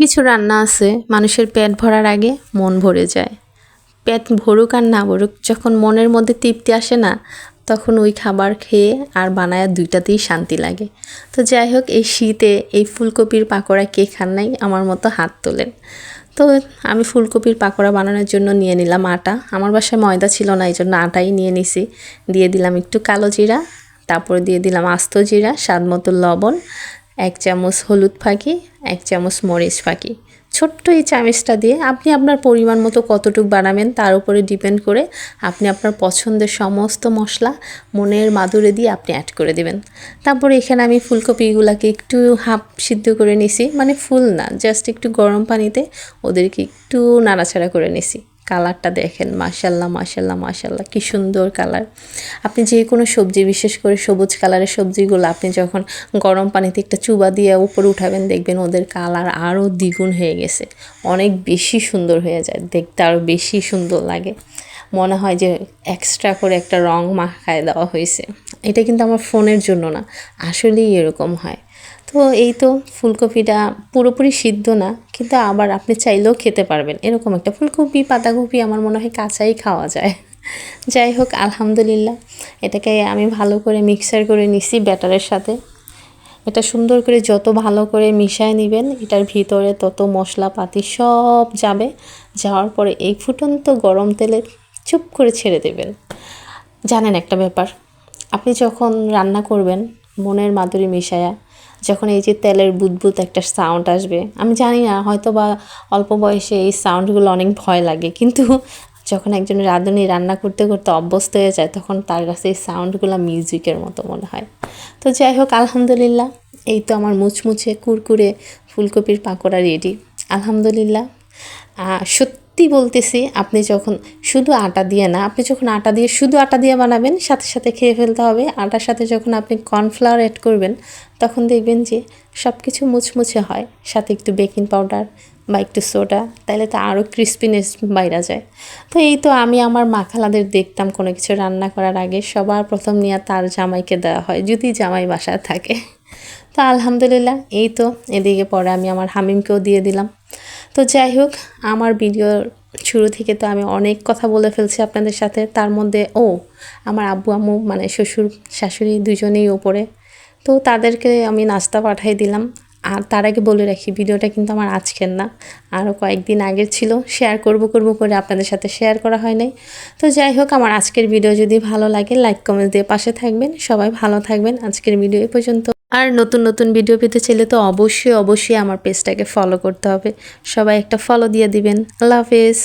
কিছু রান্না আছে মানুষের পেট ভরার আগে মন ভরে যায়। পেট ভরুক আর না ভরুক, যখন মনের মধ্যে তৃপ্তি আসে না, তখন ওই খাবার খেয়ে আর বানায় দুইটাতেই শান্তি লাগে। তো যাই হোক, এই শীতে এই ফুলকপির পাকোড়া কে খান নাই, আমার মতো হাত তোলেন। তো আমি ফুলকপির পাকোড়া বানানোর জন্য নিয়ে নিলাম আটা। আমার বাসায় ময়দা ছিল না, এই জন্য আটাই নিয়ে নিছি। দিয়ে দিলাম একটু কালো জিরা, তারপর দিয়ে দিলাম আস্ত জিরা, স্বাদ মতো লবণ, 1 চামচ হলুদ ফাঁকি, 1 চামচ মরিচ ফাঁকি। ছোট্ট এই চামচটা দিয়ে আপনি আপনার পরিমাণ মতো কতটুকু বানাবেন তার উপরে ডিপেন্ড করে আপনি আপনার পছন্দের সমস্ত মশলা মনের মাধুরী দিয়ে আপনি অ্যাড করে দিবেন। তারপরে এখানে আমি ফুলকপিগুলোকে একটু হাফ সিদ্ধ করে নিছি, মানে ফুল না, জাস্ট একটু গরম পানিতে ওদেরকে একটু নাড়াচাড়া করে নিছি। কালারটা দেখেন, মাশাল্লাহ মাশাল্লাহ মাশাল্লাহ, কি সুন্দর কালার। আপনি যে কোনো সবজি, বিশেষ করে সবুজ কালারের সবজিগুলো আপনি যখন গরম পানিতে একটা চুবা দিয়ে উপরে উঠাবেন, দেখবেন ওদের কালার আরও দ্বিগুণ হয়ে গেছে, অনেক বেশি সুন্দর হয়ে যায়, দেখতে আরও বেশি সুন্দর লাগে। মনে হয় যে এক্সট্রা করে একটা রং মাখায় দেওয়া হয়েছে। এটা কিন্তু আমার ফোনের জন্য না, আসলেই এরকম হয়। তো এই তো ফুলকপিটা পুরোপুরি সিদ্ধ না, কিন্তু আবার আপনি চাইলেও খেতে পারবেন এরকম একটা ফুলকপি। পাতাকপি আমার মনে হয় কাঁচাই খাওয়া যায়। যাই হোক, আলহামদুলিল্লাহ, এটাকে আমি ভালো করে মিক্সার করে নিছি ব্যাটারের সাথে। এটা সুন্দর করে যত ভালো করে মিশায় নেবেন, এটার ভিতরে তত মশলাপাতি সব যাবে। যাওয়ার পরে এই ফুটন্ত গরম তেলে চুপ করে ছেড়ে দেবেন। জানেন একটা ব্যাপার, আপনি যখন রান্না করবেন মনের মাধুরী মিশায়া, যখন এই যে তেলের বুদবুদ একটা সাউন্ড আসবে, আমি জানি না, হয়তো বা অল্প বয়সে এই সাউন্ডগুলো অনেক ভয় লাগে, কিন্তু যখন একজন রাঁধুনি রান্না করতে করতে অভ্যস্ত হয়ে যায়, তখন তার কাছে এই সাউন্ডগুলো মিউজিকের মতো মনে হয়। তো যাই হোক, আলহামদুলিল্লাহ, এই তো আমার মুচমুচে কুরকুরে ফুলকপির পাকোড়া রেডি। আলহামদুলিল্লাহ। সত্যি বলতেছি, আপনি যখন শুধু আটা দিয়ে না, আপনি যখন আটা দিয়ে শুধু আটা দিয়ে বানাবেন, সাথে সাথে খেয়ে ফেলতে হবে। আটার সাথে যখন আপনি কর্নফ্লাওয়ার অ্যাড করবেন, তখন দেখবেন যে সব কিছু মুচমুচে হয়, সাথে একটু বেকিং পাউডার বা একটু সোডা, তাহলে তো আরও ক্রিস্পিনেস বাইরা যায়। তো এই তো আমি আমার মা খালাদের দেখতাম কোনো কিছু রান্না করার আগে সবার প্রথম নিয়ে তার জামাইকে দেওয়া হয়, যদি জামাই বাসায় থাকে। তো আলহামদুলিল্লাহ, এই তো এদিকে পরে আমি আমার হামিমকেও দিয়ে দিলাম। তো যাই হোক, আমার ভিডিওর শুরু থেকে তো আমি অনেক কথা বলে ফেলছি আপনাদের সাথে। তার মধ্যে আমার আব্বু আম্মু মানে শ্বশুর শাশুড়ি দুজনেই ওপরে, তো তাদেরকে আমি নাস্তা পাঠাই দিলাম। আর তার আগে বলে রাখি, ভিডিওটা কিন্তু আমার আজকের না, আরও কয়েকদিন আগের ছিল। শেয়ার করব করে আপনাদের সাথে শেয়ার করা হয় নাই। তো যাই হোক, আমার আজকের ভিডিও যদি ভালো লাগে লাইক কমেন্ট দিয়ে পাশে থাকবেন। সবাই ভালো থাকবেন। আজকের ভিডিও এই পর্যন্ত। আর নতুন নতুন ভিডিও পেতে চাইলে তো অবশ্যই অবশ্যই আমার পেজটাকে ফলো করতে হবে। সবাই একটা ফলো দিয়ে দিবেন। আল্লাহ হাফেজ।